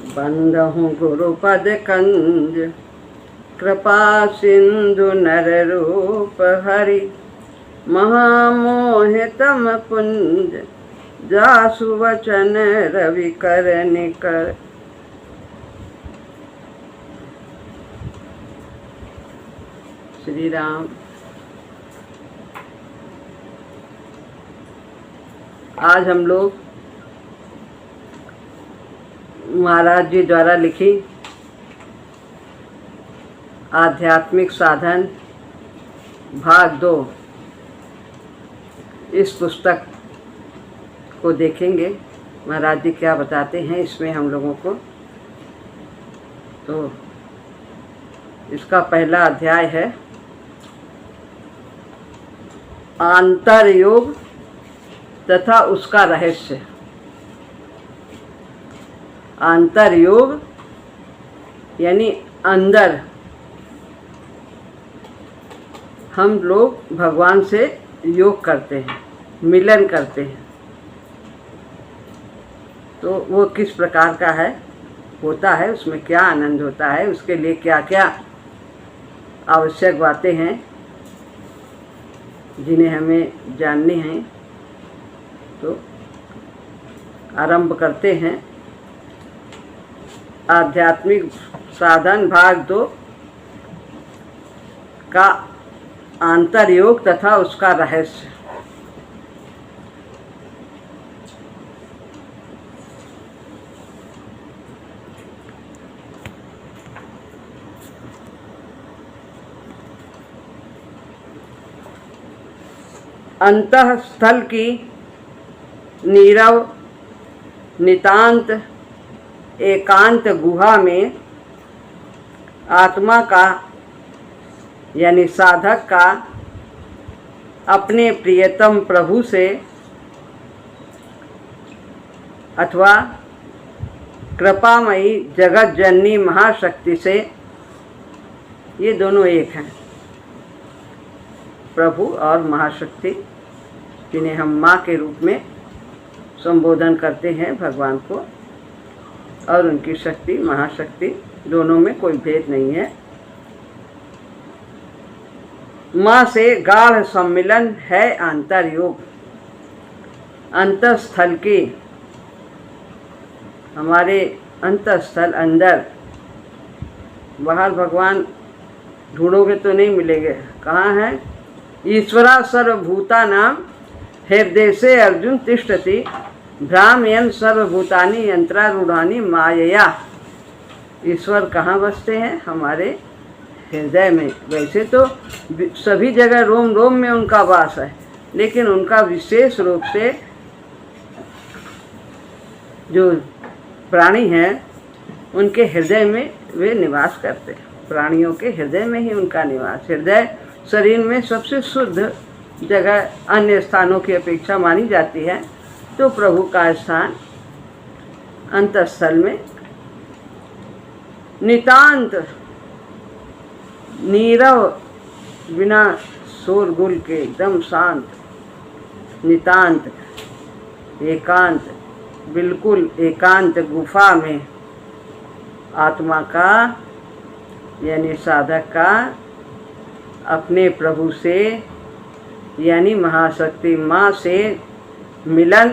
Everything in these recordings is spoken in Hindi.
बंदहु गुरुपद कंज कृपा सिंधु नर रूप हरि महामोहितम पुंज जासु वचन रवि कर निकर। श्री राम। आज हम लोग महाराज जी द्वारा लिखी आध्यात्मिक साधन भाग 2 इस पुस्तक को देखेंगे। महाराज जी क्या बताते हैं इसमें हम लोगों को। तो इसका पहला अध्याय है आंतर योग तथा उसका रहस्य। आंतर योग यानी अंदर हम लोग भगवान से योग करते हैं, मिलन करते हैं। तो वो किस प्रकार का होता है, उसमें क्या आनंद होता है, उसके लिए क्या क्या आवश्यक बातें हैं जिन्हें हमें जाननी हैं। तो आरंभ करते हैं आध्यात्मिक साधन भाग 2 का आंतर योग तथा उसका रहस्य। अंतःस्थल की नीरव नितांत एकांत गुहा में आत्मा का यानी साधक का अपने प्रियतम प्रभु से अथवा कृपामयी जगत जननी महाशक्ति से, ये दोनों एक हैं, प्रभु और महाशक्ति, जिन्हें हम माँ के रूप में संबोधन करते हैं भगवान को, और उनकी शक्ति महाशक्ति, दोनों में कोई भेद नहीं है। माँ से गाढ़ सम्मिलन है आंतर योग। अंतःस्थल की, हमारे अंतःस्थल अंदर, बाहर भगवान ढूंढोगे तो नहीं मिलेंगे। कहाँ हैं? ईश्वरा सर्वभूतानां हृदय से अर्जुन तिष्ठति भ्रामयन् सर्वभूतानि यंत्रारूढ़ानि मायया। ईश्वर कहाँ बसते हैं? हमारे हृदय में। वैसे तो सभी जगह रोम रोम में उनका वास है, लेकिन उनका विशेष रूप से जो प्राणी हैं उनके हृदय में वे निवास करते हैं। प्राणियों के हृदय में ही उनका निवास। हृदय शरीर में सबसे शुद्ध जगह अन्य स्थानों की अपेक्षा मानी जाती है। तो प्रभु का स्थान अंतःस्थल में नितांत नीरव, बिना शोरगुल के, एकदम शांत, नितांत एकांत, बिल्कुल एकांत गुफा में आत्मा का यानी साधक का अपने प्रभु से यानी महाशक्ति माँ से मिलन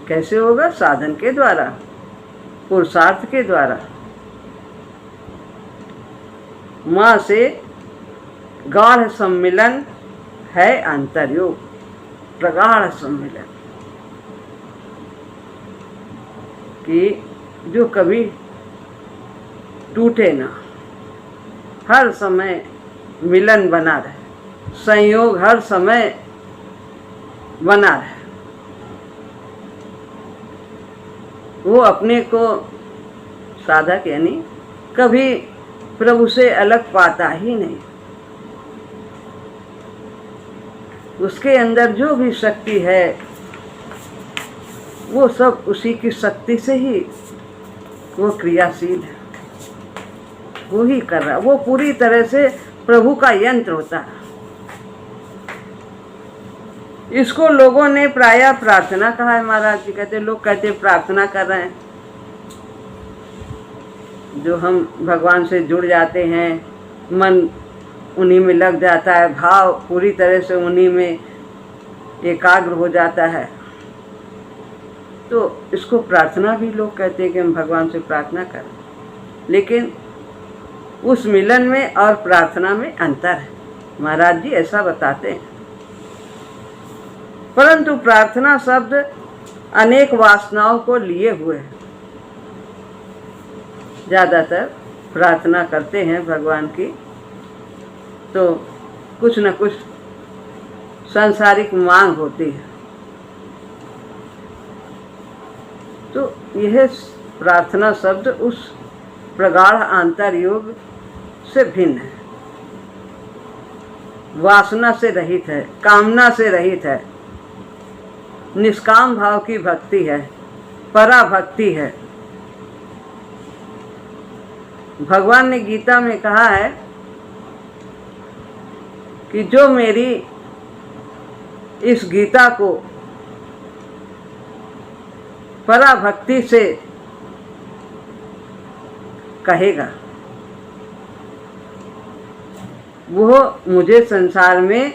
कैसे होगा? साधन के द्वारा, पुरुषार्थ के द्वारा। माँ से गाढ़ सम्मिलन है अंतर्योग, प्रगाढ़ सम्मिलन कि जो कभी टूटे ना, हर समय मिलन बना रहे, संयोग हर समय बना रहे। वो अपने को साधक यानी कभी प्रभु से अलग पाता ही नहीं। उसके अंदर जो भी शक्ति है वो सब उसी की शक्ति से ही वो क्रियाशील है, वो ही कर रहा। वो पूरी तरह से प्रभु का यंत्र होता है। इसको लोगों ने प्रायः प्रार्थना कहा है। महाराज जी कहते, लोग कहते प्रार्थना कर रहे हैं, जो हम भगवान से जुड़ जाते हैं, मन उन्हीं में लग जाता है, भाव पूरी तरह से उन्हीं में एकाग्र हो जाता है, तो इसको प्रार्थना भी लोग कहते हैं कि हम भगवान से प्रार्थना करें। लेकिन उस मिलन में और प्रार्थना में अंतर है, महाराज जी ऐसा बताते हैं। परंतु प्रार्थना शब्द अनेक वासनाओं को लिए हुए है। ज़्यादातर प्रार्थना करते हैं भगवान की तो कुछ न कुछ सांसारिक मांग होती है, तो यह प्रार्थना शब्द उस प्रगाढ़ आंतर योग से भिन्न है, वासना से रहित है, कामना से रहित है, निष्काम भाव की भक्ति है, पराभक्ति है। भगवान ने गीता में कहा है कि जो मेरी इस गीता को पराभक्ति से कहेगा वो मुझे संसार में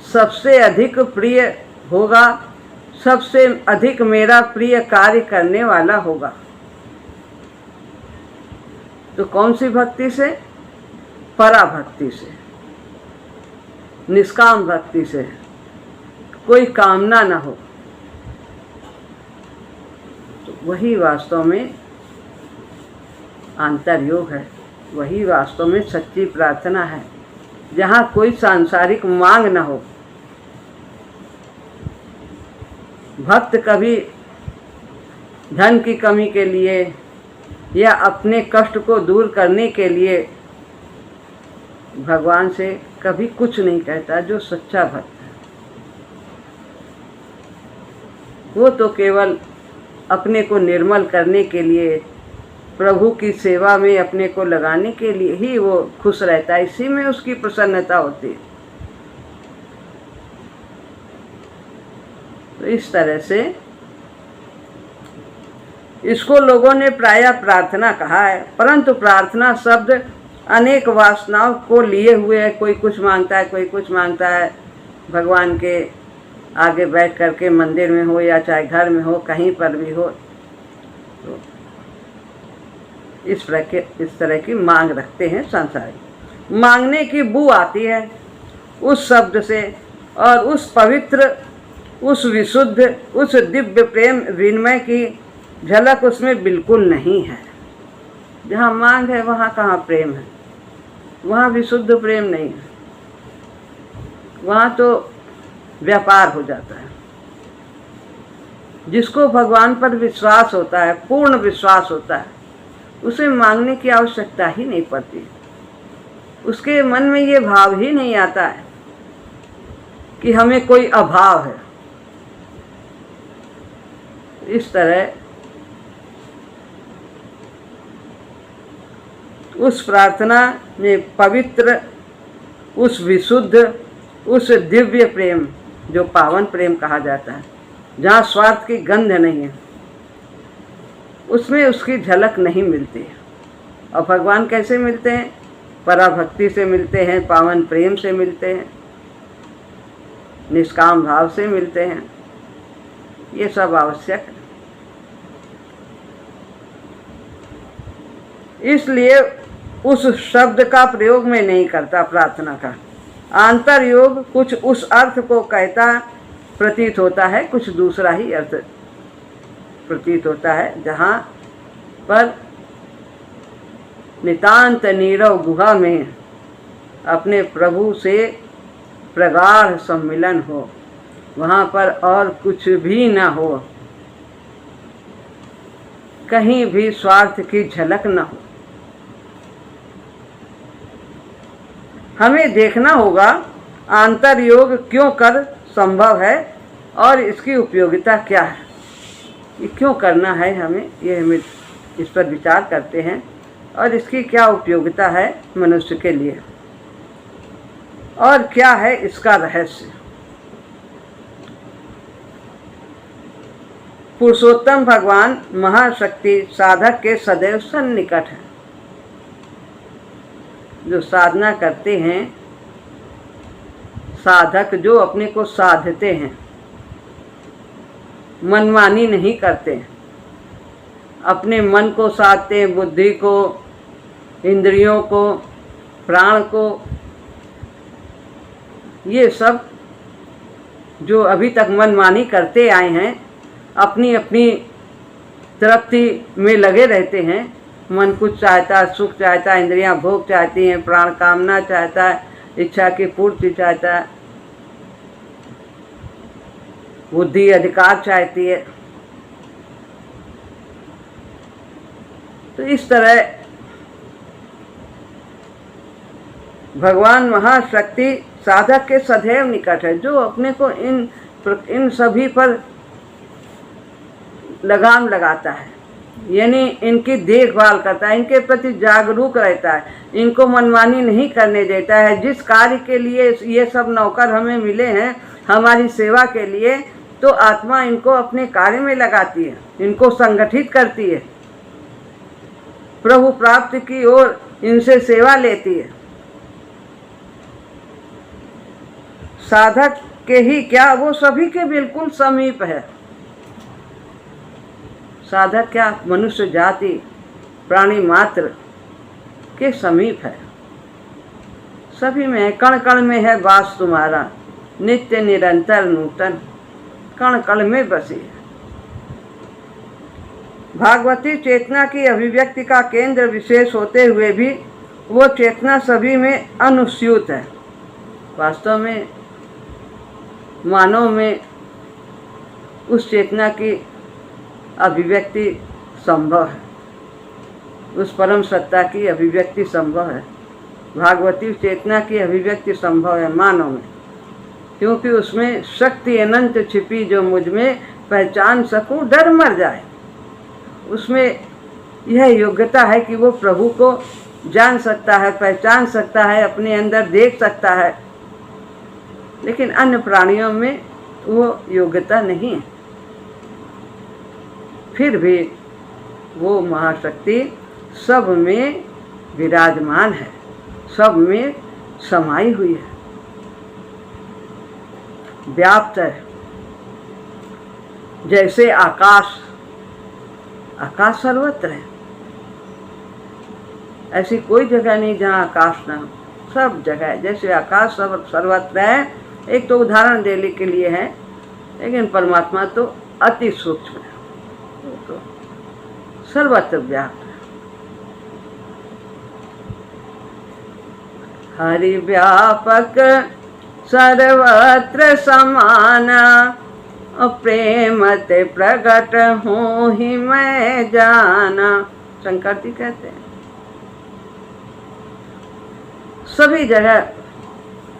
सबसे अधिक प्रिय होगा, सबसे अधिक मेरा प्रिय कार्य करने वाला होगा। तो कौन सी भक्ति से? पराभक्ति से, निष्काम भक्ति से, कोई कामना ना हो। तो वही वास्तव में आंतर योग है, वही वास्तव में सच्ची प्रार्थना है, जहाँ कोई सांसारिक मांग न हो। भक्त कभी धन की कमी के लिए या अपने कष्ट को दूर करने के लिए भगवान से कभी कुछ नहीं कहता। जो सच्चा भक्त है वो तो केवल अपने को निर्मल करने के लिए, प्रभु की सेवा में अपने को लगाने के लिए ही वो खुश रहता है, इसी में उसकी प्रसन्नता होती है। तो इस तरह से इसको लोगों ने प्रायः प्रार्थना कहा है, परंतु प्रार्थना शब्द अनेक वासनाओं को लिए हुए है। कोई कुछ मांगता है, कोई कुछ मांगता है, भगवान के आगे बैठ करके मंदिर में हो या चाहे घर में हो, कहीं पर भी हो, तो इस तरह की मांग रखते हैं संसारी। मांगने की बू आती है उस शब्द से, और उस पवित्र, उस विशुद्ध, उस दिव्य प्रेम विनिमय की झलक उसमें बिल्कुल नहीं है। जहाँ मांग है वहाँ कहाँ प्रेम है? वहाँ विशुद्ध प्रेम नहीं है, वहाँ तो व्यापार हो जाता है। जिसको भगवान पर विश्वास होता है, पूर्ण विश्वास होता है, उसे मांगने की आवश्यकता ही नहीं पड़ती। उसके मन में ये भाव ही नहीं आता है कि हमें कोई अभाव है। इस तरह उस प्रार्थना में पवित्र, उस विशुद्ध, उस दिव्य प्रेम जो पावन प्रेम कहा जाता है, जहाँ स्वार्थ की गंध नहीं है, उसमें उसकी झलक नहीं मिलती है। और भगवान कैसे मिलते हैं? पराभक्ति से मिलते हैं, पावन प्रेम से मिलते हैं, निष्काम भाव से मिलते हैं। ये सब आवश्यक है। इसलिए उस शब्द का प्रयोग मैं नहीं करता प्रार्थना का। आंतर योग कुछ उस अर्थ को कहता प्रतीत होता है, कुछ दूसरा ही अर्थ प्रतीत होता है। जहाँ पर नितांत नीरव गुहा में अपने प्रभु से प्रगाढ़ सम्मिलन हो, वहाँ पर और कुछ भी न हो, कहीं भी स्वार्थ की झलक न हो। हमें देखना होगा आंतर योग क्यों कर संभव है और इसकी उपयोगिता क्या है। ये क्यों करना है हमें, ये हमें इस पर विचार करते हैं, और इसकी क्या उपयोगिता है मनुष्य के लिए, और क्या है इसका रहस्य। पुरुषोत्तम भगवान महाशक्ति साधक के सदैव सन्निकट है। जो साधना करते हैं, साधक जो अपने को साधते हैं, मनमानी नहीं करते हैं, अपने मन को साधते हैं, बुद्धि को, इंद्रियों को, प्राण को, ये सब जो अभी तक मनमानी करते आए हैं, अपनी अपनी तृप्ति में लगे रहते हैं। मन कुछ चाहता है, सुख चाहता है, इंद्रियां भोग चाहती हैं, प्राण कामना चाहता है, इच्छा की पूर्ति चाहता है, बुद्धि अधिकार चाहती है। तो इस तरह भगवान महाशक्ति साधक के सदैव निकट है, जो अपने को इन सभी पर लगाम लगाता है, यानी इनकी देखभाल करता है, इनके प्रति जागरूक रहता है, इनको मनमानी नहीं करने देता है। जिस कार्य के लिए ये सब नौकर हमें मिले हैं हमारी सेवा के लिए, तो आत्मा इनको अपने कार्य में लगाती है, इनको संगठित करती है, प्रभु प्राप्ति की ओर इनसे सेवा लेती है। साधक के ही क्या, वो सभी के बिल्कुल समीप है। साधक क्या, मनुष्य जाति प्राणी मात्र के समीप है, सभी में है, कण कण में है वास तुम्हारा, नित्य निरंतर नूतन, कण कण में बसी है। भागवती चेतना की अभिव्यक्ति का केंद्र विशेष होते हुए भी वो चेतना सभी में अनुस्यूत है। वास्तव में मानव में उस चेतना की अभिव्यक्ति संभव है, उस परम सत्ता की अभिव्यक्ति संभव है। भागवती चेतना की अभिव्यक्ति संभव है मानव में, क्योंकि उसमें शक्ति अनंत छिपी जो मुझ में पहचान सकूं डर मर जाए। उसमें यह योग्यता है कि वो प्रभु को जान सकता है, पहचान सकता है, अपने अंदर देख सकता है, लेकिन अन्य प्राणियों में वो योग्यता नहीं है। फिर भी वो महाशक्ति सब में विराजमान है, सब में समाई हुई है, व्याप्त है। जैसे आकाश, आकाश सर्वत्र है, ऐसी कोई जगह नहीं जहाँ आकाश ना हो, सब जगह है। जैसे आकाश सब सर्वत्र है, एक तो उदाहरण देने के लिए है, लेकिन परमात्मा तो अति सूक्ष्म है, तो सर्वत्र व्याप्त है। हरि व्यापक सर्वत्र समान, प्रेम ते प्रगट हूँ ही मैं जाना। शंकर जी कहते हैं सभी जगह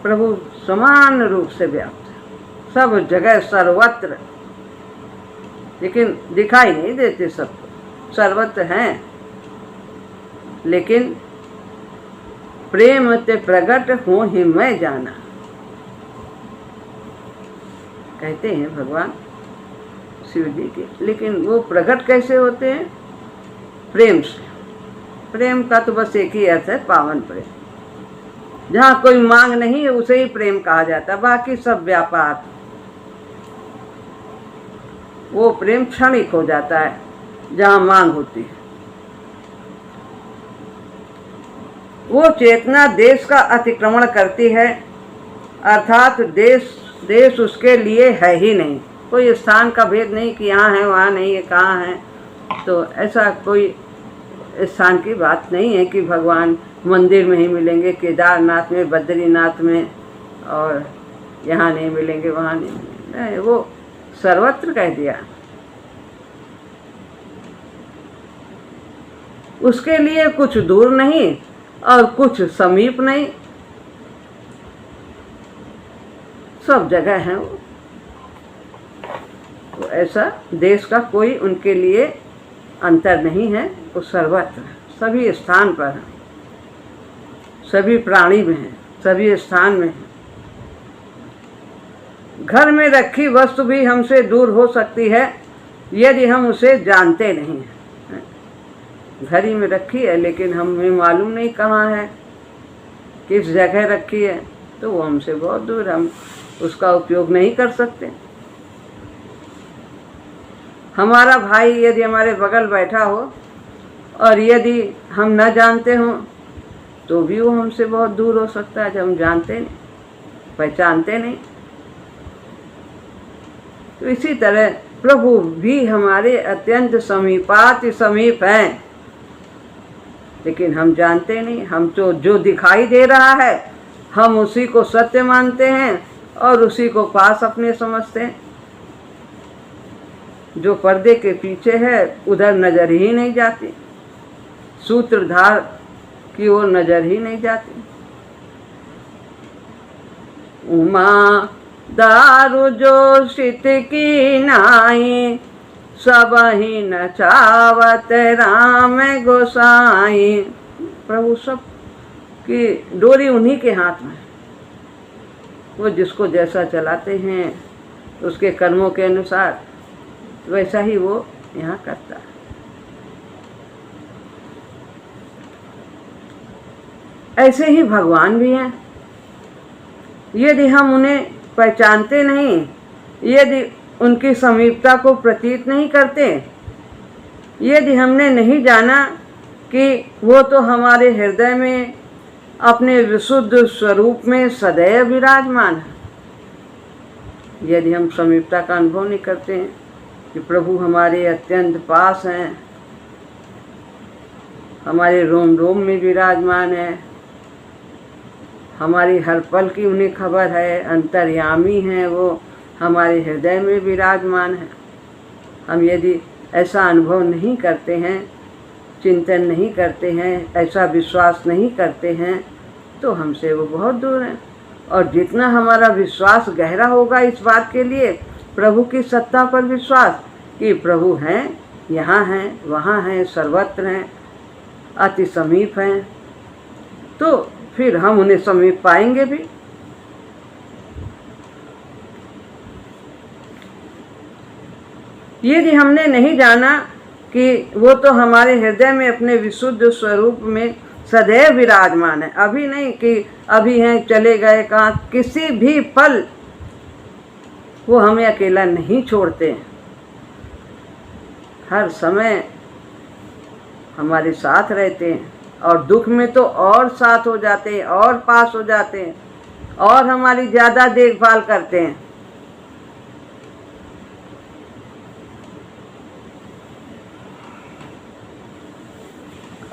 प्रभु समान रूप से व्याप्त है, सब जगह सर्वत्र, लेकिन दिखाई नहीं देते सबको, सर्वत्र हैं, लेकिन प्रेम ते प्रगट हूँ ही मैं जाना, कहते हैं भगवान शिव जी के। लेकिन वो प्रकट कैसे होते हैं? प्रेम से। प्रेम का तो बस एक ही अर्थ है, पावन प्रेम। जहाँ कोई मांग नहीं है उसे ही प्रेम कहा जाता है, बाकी सब व्यापार। वो प्रेम क्षणिक हो जाता है जहाँ मांग होती है। वो चेतना देश का अतिक्रमण करती है, अर्थात देश उसके लिए है ही नहीं। कोई स्थान का भेद नहीं कि यहाँ है वहाँ नहीं है, कहाँ है। तो ऐसा कोई स्थान की बात नहीं है कि भगवान मंदिर में ही मिलेंगे, केदारनाथ में, बद्रीनाथ में, और यहाँ नहीं मिलेंगे वहाँ नहीं मिलेंगे। नहीं, वो सर्वत्र कह दिया। उसके लिए कुछ दूर नहीं और कुछ समीप नहीं, सब जगह है वो। तो ऐसा देश का कोई उनके लिए अंतर नहीं है, वो सर्वत्र सभी स्थान पर है, सभी प्राणी में है, सभी स्थान में है। घर में रखी वस्तु भी हमसे दूर हो सकती है, यदि हम उसे जानते नहीं हैं। घड़ी में रखी है लेकिन हमें मालूम नहीं कहाँ है, किस जगह रखी है, तो वो हमसे बहुत दूर, हम उसका उपयोग नहीं कर सकते। हमारा भाई यदि हमारे बगल बैठा हो और यदि हम न जानते हों तो भी वो हमसे बहुत दूर हो सकता है, जब हम जानते नहीं, पहचानते नहीं। तो इसी तरह प्रभु भी हमारे अत्यंत समीपाति समीप हैं, लेकिन हम जानते नहीं। हम तो जो दिखाई दे रहा है हम उसी को सत्य मानते हैं और उसी को पास अपने समझते हैं। जो पर्दे के पीछे है उधर नजर ही नहीं जाती, सूत्रधार की ओर नजर ही नहीं जाती। उमा दारु जो शीत की नाई, सब ही नचावत राम गोसाई। प्रभु सब की डोरी उन्हीं के हाथ में, वो जिसको जैसा चलाते हैं उसके कर्मों के अनुसार वैसा ही वो यहाँ करता है। ऐसे ही भगवान भी हैं। यदि हम उन्हें पहचानते नहीं, यदि उनकी समीपता को प्रतीत नहीं करते, यदि हमने नहीं जाना कि वो तो हमारे हृदय में अपने विशुद्ध स्वरूप में सदैव विराजमान है, यदि हम समीपता का अनुभव नहीं करते हैं कि प्रभु हमारे अत्यंत पास हैं, हमारे रोम रोम में विराजमान है, हमारी हर पल की उन्हें खबर है, अंतर्यामी हैं, वो हमारे हृदय में विराजमान है। हम यदि ऐसा अनुभव नहीं करते हैं, चिंतन नहीं करते हैं, ऐसा विश्वास नहीं करते हैं, तो हमसे वो बहुत दूर हैं। और जितना हमारा विश्वास गहरा होगा इस बात के लिए, प्रभु की सत्ता पर विश्वास कि प्रभु हैं, यहाँ हैं, वहाँ हैं, सर्वत्र हैं, अति समीप हैं, तो फिर हम उन्हें समीप पाएंगे भी। यदि हमने नहीं जाना कि वो तो हमारे हृदय में अपने विशुद्ध स्वरूप में सदैव विराजमान है, अभी नहीं कि अभी हैं चले गए कहाँ, किसी भी पल वो हमें अकेला नहीं छोड़ते, हर समय हमारे साथ रहते हैं, और दुख में तो और साथ हो जाते हैं, और पास हो जाते हैं, और हमारी ज़्यादा देखभाल करते हैं।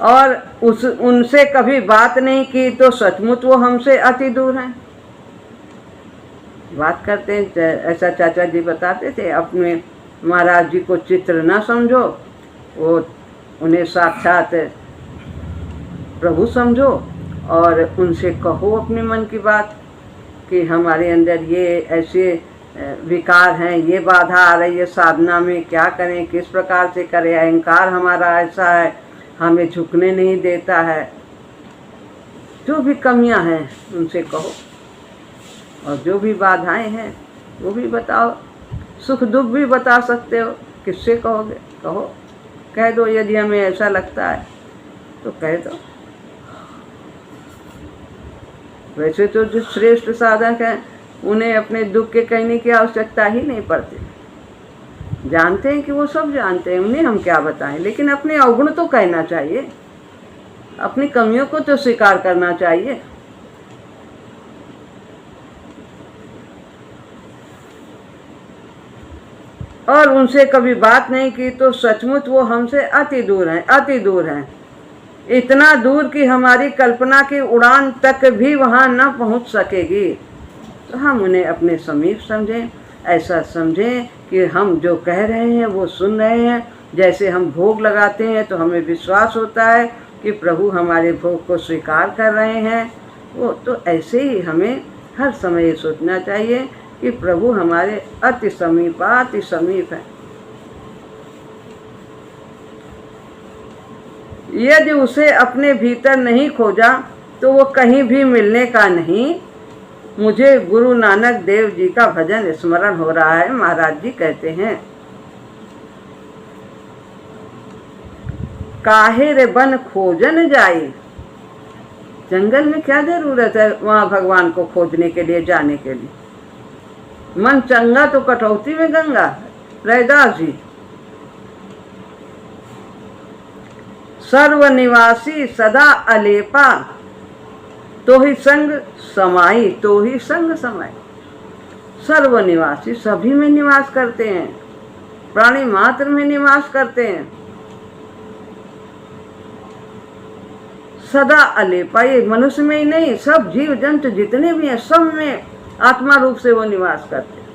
और उनसे कभी बात नहीं की तो सचमुच वो हमसे अति दूर हैं। बात करते हैं, ऐसा चाचा जी बताते थे, अपने महाराज जी को चित्र ना समझो, वो उन्हें साक्षात प्रभु समझो और उनसे कहो अपने मन की बात कि हमारे अंदर ये ऐसे विकार हैं, ये बाधा आ रही है साधना में, क्या करें, किस प्रकार से करें, अहंकार हमारा ऐसा है, हमें झुकने नहीं देता है। जो भी कमियां हैं उनसे कहो, और जो भी बाधाएं हैं वो भी बताओ, सुख दुख भी बता सकते हो। किससे कहोगे, कहो, कह दो। यदि हमें ऐसा लगता है तो कह दो। वैसे तो जो श्रेष्ठ साधक हैं उन्हें अपने दुख के कहने की आवश्यकता ही नहीं पड़ती, जानते हैं कि वो सब जानते हैं, उन्हें हम क्या बताएं। लेकिन अपने अवगुण तो कहना चाहिए, अपनी कमियों को तो स्वीकार करना चाहिए। और उनसे कभी बात नहीं की तो सचमुच वो हमसे अति दूर हैं, अति दूर हैं, इतना दूर कि हमारी कल्पना की उड़ान तक भी वहाँ न पहुँच सकेगी। तो हम उन्हें अपने समीप समझें, ऐसा समझें कि हम जो कह रहे हैं वो सुन रहे हैं। जैसे हम भोग लगाते हैं तो हमें विश्वास होता है कि प्रभु हमारे भोग को स्वीकार कर रहे हैं, वो तो ऐसे ही हमें हर समय ये सोचना चाहिए कि प्रभु हमारे अति समीप है। यदि उसे अपने भीतर नहीं खोजा तो वो कहीं भी मिलने का नहीं। मुझे गुरु नानक देव जी का भजन स्मरण हो रहा है। महाराज जी कहते हैं काहे रे बन खोजन जाए। जंगल में क्या जरूरत है वहां भगवान को खोजने के लिए, जाने के लिए। मन चंगा तो कटौती में गंगा, रैदास जी। सर्वनिवासी सदा अलेपा, तो ही संग समाई, तो ही संग समाई। सर्वनिवासी सभी में निवास करते हैं, प्राणी मात्र में निवास करते हैं। सदा अलेपा, ये मनुष्य में ही नहीं, सब जीव जंतु जितने भी हैं सब में आत्मा रूप से वो निवास करते हैं।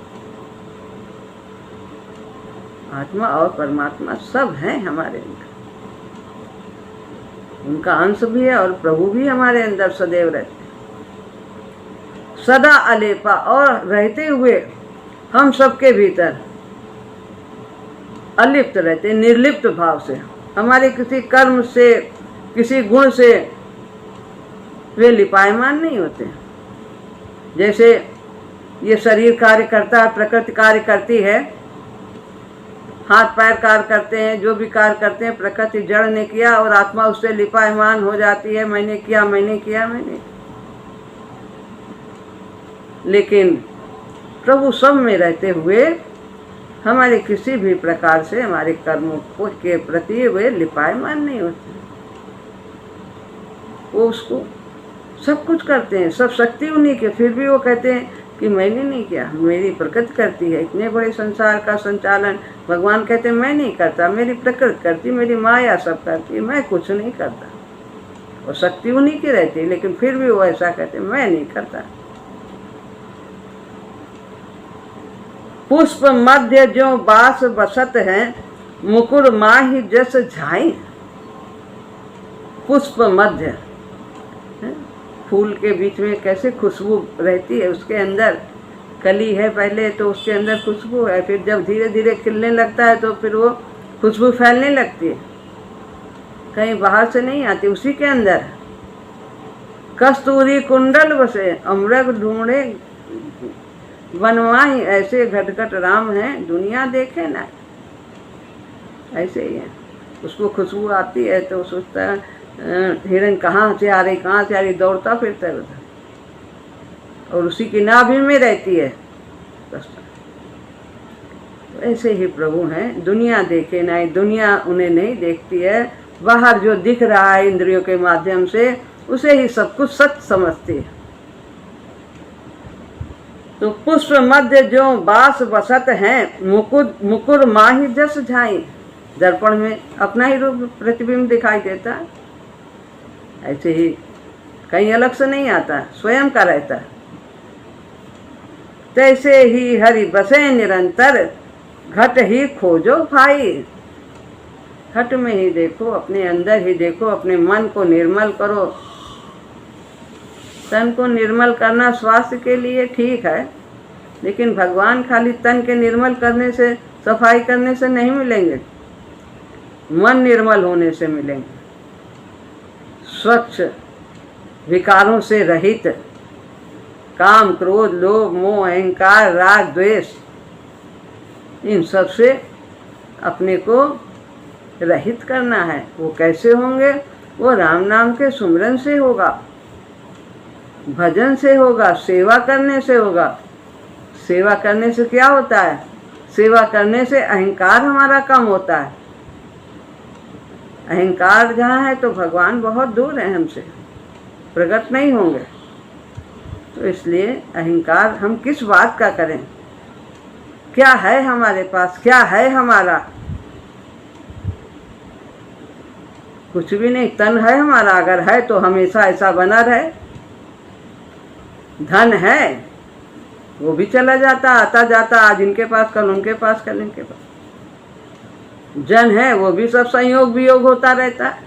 आत्मा और परमात्मा सब हैं हमारे अंदर, उनका अंश भी है और प्रभु भी हमारे अंदर सदैव रहते हैं। सदा अलेपा, और रहते हुए हम सबके भीतर अलिप्त रहते, निर्लिप्त भाव से। हमारे किसी कर्म से, किसी गुण से वे लिपायमान नहीं होते। जैसे ये शरीर कार्य करता है, प्रकृति कार्य करती है, हाथ पैर कार्य करते हैं, जो भी कार्य करते हैं प्रकृति जड़ ने किया और आत्मा उससे लिपायमान हो जाती है, मैंने किया मैंने किया मैंने। लेकिन प्रभु सब में रहते हुए हमारे किसी भी प्रकार से हमारे कर्मों के प्रति वे लिपायमान नहीं होते। वो उसको सब कुछ करते हैं, सब शक्ति उन्हीं के, फिर भी वो कहते हैं कि मैंने नहीं किया, मेरी प्रकृति करती है। इतने बड़े संसार का संचालन भगवान कहते हैं मैं नहीं करता, मेरी प्रकृति करती, मेरी माया सब करती है, मैं कुछ नहीं करता। और शक्ति उन्हीं की रहती है, लेकिन फिर भी वो ऐसा कहते हैं मैं नहीं करता। पुष्प मध्य जो बास बसत है, मुकुर माही जस झाई। पुष्प मध्य, फूल के बीच में कैसे खुशबू रहती है, उसके अंदर कली है पहले तो उसके अंदर खुशबू है, फिर जब धीरे धीरे खिलने लगता है तो फिर वो खुशबू फैलने लगती है, कहीं बाहर से नहीं आती, उसी के अंदर। कस्तूरी कुंडल बसे, अमृग ढूंढे बनवाई, ऐसे घटघट राम हैं दुनिया देखे ना। ऐसे ही है, उसको खुशबू आती है तो सोचता है हिरण कहाँ से आ रही, कहाँ से आ रही, दौड़ता फिरता है उधर, और उसी की नाभि में रहती है। तो ऐसे ही प्रभु हैं, दुनिया देखे नहीं, दुनिया उन्हें नहीं देखती है। बाहर जो दिख रहा है इंद्रियों के माध्यम से उसे ही सब कुछ सच समझती है। तो पुष्प मध्य जो बास बसत हैं, मुकुर माही जस झाई। दर्पण में अपना ही रूप प्रतिबिंब दिखाई देता है, ऐसे ही कहीं अलग से नहीं आता, स्वयं का रहता है। तैसे ही हरि बसे निरंतर, घट ही खोजो भाई। घट में ही देखो, अपने अंदर ही देखो, अपने मन को निर्मल करो। तन को निर्मल करना स्वास्थ्य के लिए ठीक है, लेकिन भगवान खाली तन के निर्मल करने से, सफाई करने से नहीं मिलेंगे, मन निर्मल होने से मिलेंगे। स्वच्छ, विकारों से रहित, काम क्रोध लोभ मोह अहंकार राग द्वेष, इन सब से अपने को रहित करना है। वो कैसे होंगे? वो राम नाम के सुमिरन से होगा, भजन से होगा, सेवा करने से होगा। सेवा करने से क्या होता है? सेवा करने से अहंकार हमारा कम होता है। अहंकार जहाँ है तो भगवान बहुत दूर है हमसे, प्रकट नहीं होंगे। तो इसलिए अहंकार हम किस बात का करें? क्या है हमारे पास? क्या है हमारा? कुछ भी नहीं। तन है हमारा, अगर है तो हमेशा ऐसा बना रहे। धन है वो भी चला जाता, आता जाता, आज इनके पास कल उनके पास, कल इनके पास। जन है वो भी सब संयोग वियोग होता रहता है।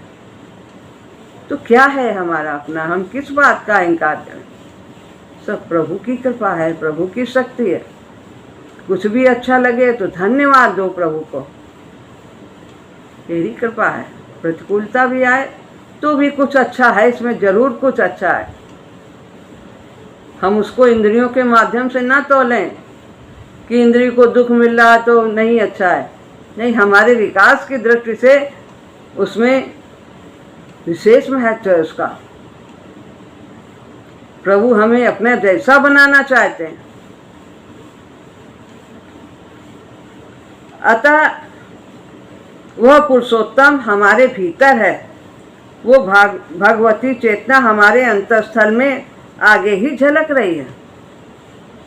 तो क्या है हमारा अपना? हम किस बात का अहंकार करें? सब प्रभु की कृपा है, प्रभु की शक्ति है। कुछ भी अच्छा लगे तो धन्यवाद दो प्रभु को, तेरी कृपा है। प्रतिकूलता भी आए तो भी कुछ अच्छा है इसमें, जरूर कुछ अच्छा है। हम उसको इंद्रियों के माध्यम से ना तोलें कि इंद्रिय को दुख मिल रहा तो नहीं अच्छा है। नहीं, हमारे विकास की दृष्टि से उसमें विशेष महत्व है उसका। प्रभु हमें अपने जैसा बनाना चाहते हैं। अतः वह पुरुषोत्तम हमारे भीतर है। वो भगवती चेतना हमारे अंतःस्थल में आगे ही झलक रही है।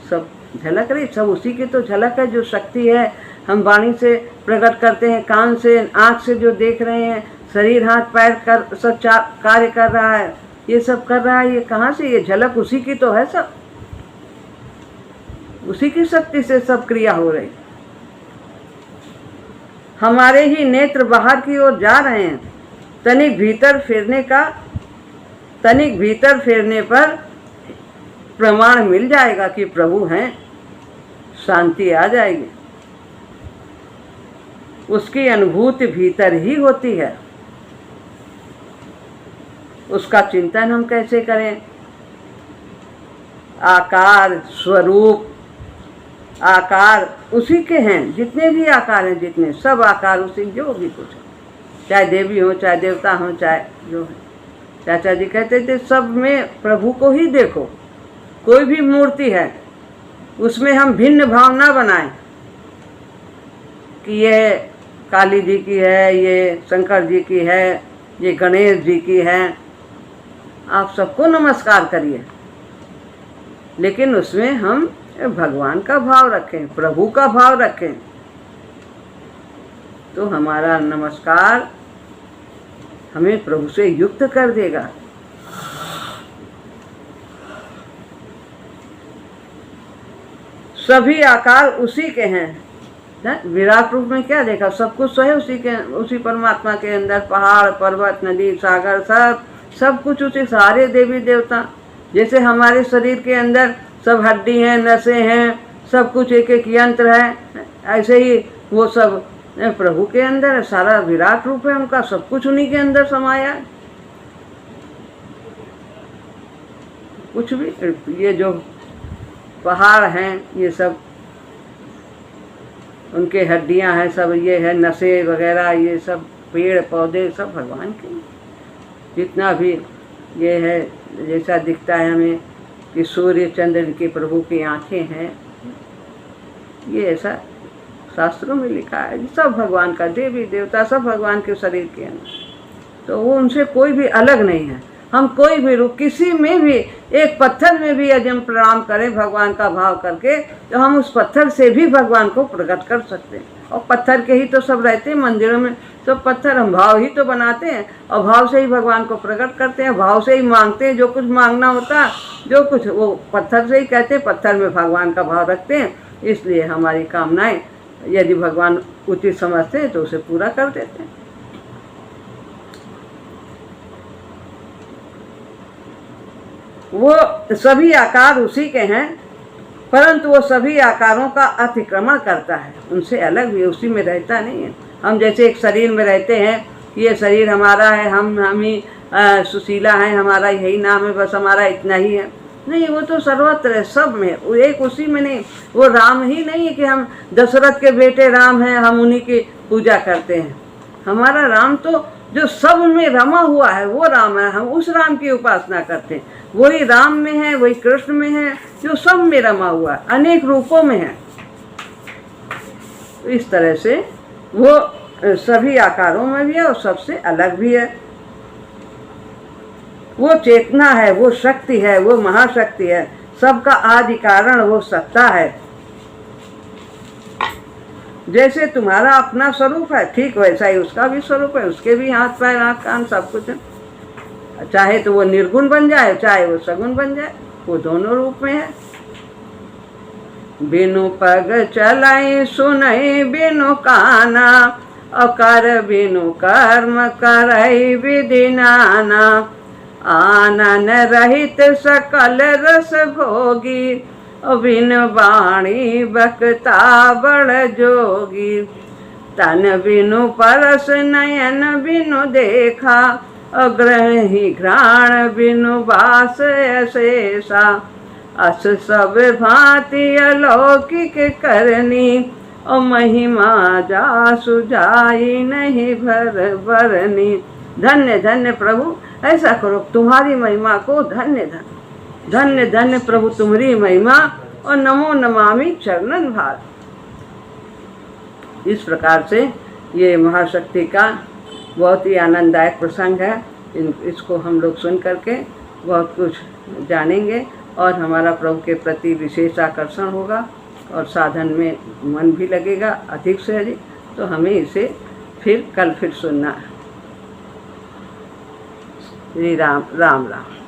सब झलक रही, सब उसी की तो झलक है। जो शक्ति है हम वाणी से प्रकट करते हैं, कान से, आँख से जो देख रहे हैं, शरीर हाथ पैर कर सब कार्य कर रहा है, ये सब कर रहा है, ये कहाँ से? ये झलक उसी की तो है। सब उसी की शक्ति से सब क्रिया हो रही। हमारे ही नेत्र बाहर की ओर जा रहे हैं। तनिक भीतर फेरने पर प्रमाण मिल जाएगा कि प्रभु हैं, शांति आ जाएगी। उसकी अनुभूति भीतर ही होती है। उसका चिंतन हम कैसे करें? आकार, स्वरूप, आकार उसी के हैं। जितने भी आकार हैं, जितने सब आकार उसी, जो भी कुछ है, चाहे देवी हो, चाहे देवता हो, चाहे जो है। चाचा जी कहते थे सब में प्रभु को ही देखो। कोई भी मूर्ति है उसमें हम भिन्न भावना बनाएं कि ये काली जी की है, ये शंकर जी की है, ये गणेश जी की है। आप सबको नमस्कार करिए, लेकिन उसमें हम भगवान का भाव रखें, प्रभु का भाव रखें, तो हमारा नमस्कार हमें प्रभु से युक्त कर देगा। सभी आकार उसी के हैं। विराट रूप में क्या देखा? सब कुछ तो है उसी परमात्मा के अंदर। पहाड़, पर्वत, नदी, सागर, सब कुछ उसी। सारे देवी देवता जैसे हमारे शरीर के अंदर सब हड्डी हैं, नसें हैं, सब कुछ एक एक यंत्र है, ऐसे ही वो सब प्रभु के अंदर है। सारा विराट रूप है उनका, सब कुछ उन्हीं के अंदर समाया है। कुछ भी, ये जो पहाड़ हैं ये सब उनके हड्डियां हैं, सब ये है, नसें वगैरह, ये सब पेड़ पौधे सब भगवान के। जितना भी ये है, जैसा दिखता है हमें कि सूर्य चंद्र के प्रभु की आंखें हैं, ये ऐसा शास्त्रों में लिखा है। सब भगवान का, देवी देवता सब भगवान के शरीर के अंदर। तो वो उनसे कोई भी अलग नहीं है। हम कोई भी रूप, किसी में भी, एक पत्थर में भी यदि हम प्रणाम करें भगवान का भाव करके, तो हम उस पत्थर से भी भगवान को प्रकट कर सकते हैं। और पत्थर के ही तो सब रहते हैं मंदिरों में, सब पत्थर। हम भाव ही तो बनाते हैं और भाव से ही भगवान को प्रकट करते हैं, भाव से ही मांगते हैं। जो कुछ मांगना होता है, जो कुछ, वो पत्थर से ही कहते हैं, पत्थर में भगवान का भाव रखते हैं। इसलिए हमारी कामनाएं यदि भगवान उचित समझते हैं तो उसे पूरा कर देते हैं। वो सभी आकार उसी के हैं, परंतु वो सभी आकारों का अतिक्रमण करता है, उनसे अलग भी, उसी में रहता नहीं है। हम जैसे एक शरीर में रहते हैं कि ये शरीर हमारा है, हम ही सुशीला हैं, हमारा यही नाम है, बस हमारा इतना ही है। नहीं, वो तो सर्वत्र है, सब में, वो एक उसी में नहीं। वो राम ही नहीं है कि हम दशरथ के बेटे राम हैं, हम उन्हीं की पूजा करते हैं। हमारा राम तो जो सब में रमा हुआ है वो राम है, हम उस राम की उपासना करते हैं। वही राम में है, वही कृष्ण में है, जो सब में रमा हुआ है, अनेक रूपों में है। इस तरह से वो सभी आकारों में भी है और सबसे अलग भी है। वो चेतना है, वो शक्ति है, वो महाशक्ति है, सबका आदि कारण वो सत्ता है। जैसे तुम्हारा अपना स्वरूप है, ठीक वैसा ही उसका भी स्वरूप है। उसके भी हाथ पैर, आँख कान सब कुछ है। चाहे तो वो निर्गुण बन जाए, चाहे वो सगुण बन जाए, वो दोनों रूप में है। बिनु पग चलाई सुनई बिनु काना, अकर बिनु कर्म करई विधि नाना। आनन रहित सकल रस भोगी, बिन वाणी बकता बड़ जोगी। तन बिनु परस नयन बिनु देखा, अग्रही घ्राण बिनु बास अशेषा। अस सब भांति अलौकिक करनी, और महिमा जासु जाई नहीं भर बरनी। धन्य धन्य प्रभु, ऐसा करो, तुम्हारी महिमा को धन्य धन्य धन्य धन्य प्रभु तुम्हारी महिमा, और नमो नमामि चरणन भार। इस प्रकार से ये महाशक्ति का बहुत ही आनंददायक प्रसंग है। इसको हम लोग सुन करके बहुत कुछ जानेंगे और हमारा प्रभु के प्रति विशेष आकर्षण होगा और साधन में मन भी लगेगा अधिक से अधिक। तो हमें इसे कल फिर सुनना है। श्री राम राम राम।